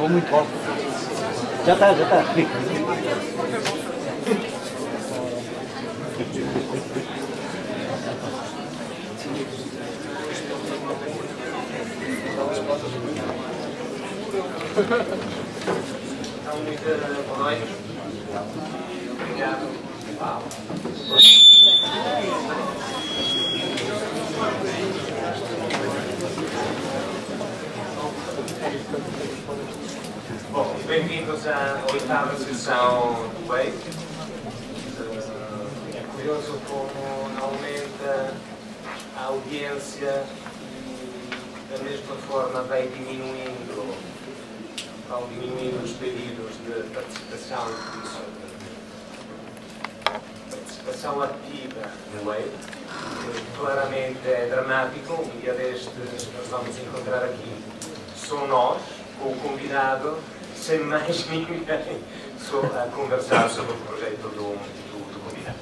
Ficou muito alto. Já está, já está. Então, muito boa noite. Obrigado. Bom, bem-vindos à oitava sessão do Wake. É curioso como aumenta a audiência e da mesma forma vai diminuindo, vão diminuindo os pedidos de participação participação ativa no Wake, que claramente é dramático. Um dia destes nós vamos encontrar aqui só nós, com o convidado, sem mais ninguém, só a conversar sobre o projeto do convidado.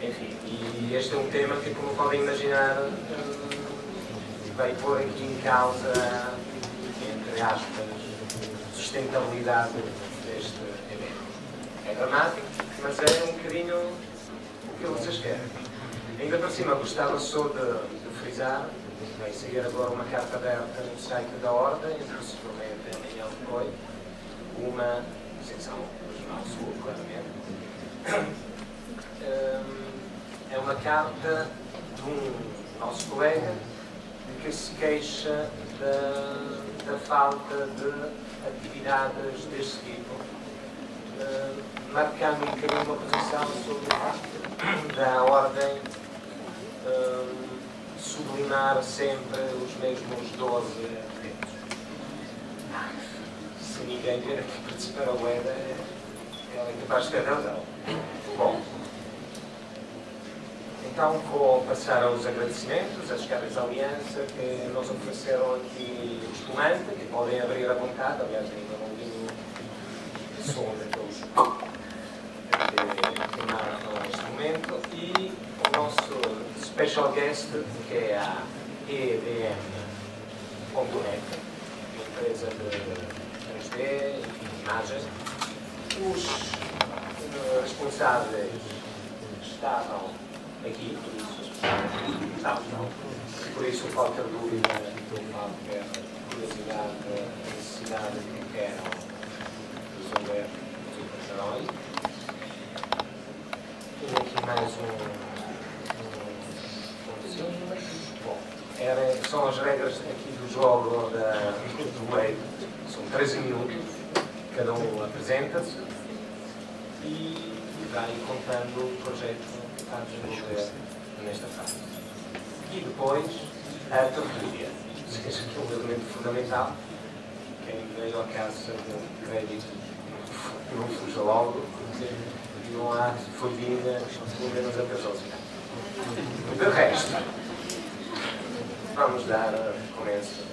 Enfim, e este é um tema que, como podem imaginar, vai pôr aqui em causa, entre aspas, sustentabilidade deste evento. É dramático, mas é um bocadinho o que vocês querem. Ainda por cima, gostava só de frisar, vai seguir agora uma carta aberta no site da Ordem, possivelmente amanhã ou depois, uma secção do Jornal Sul, claramente. É uma carta de um nosso colega que se queixa da falta de atividades deste tipo, marcando um bocadinho uma posição sobre o facto da Ordem sublimar sempre os mesmos 12 eventos. Se ninguém vier aqui participar a UEDA, é capaz de ter razão. Bom, então vou passar aos agradecimentos às caras da Aliança que nos ofereceram aqui o espumante, que podem abrir à vontade. Aliás, ainda não vi o som daqueles que marcam este momento. E o nosso special guest, que é a EDM.net, uma empresa de 3D, imagem. Os responsáveis estavam aqui, por isso qualquer dúvida, qualquer curiosidade, necessidade que queiram resolver, passarão aí. Tenho aqui mais bom, são as regras aqui do jogo do Wake. São 13 minutos, cada um apresenta-se e vai contando o projeto que está a desenvolver nesta fase. E depois, a tertulia. Que é um elemento fundamental. Quem veio à caça de crédito não fuja logo, não há folhinha, pelo menos até as 11. De resto, vamos dar começo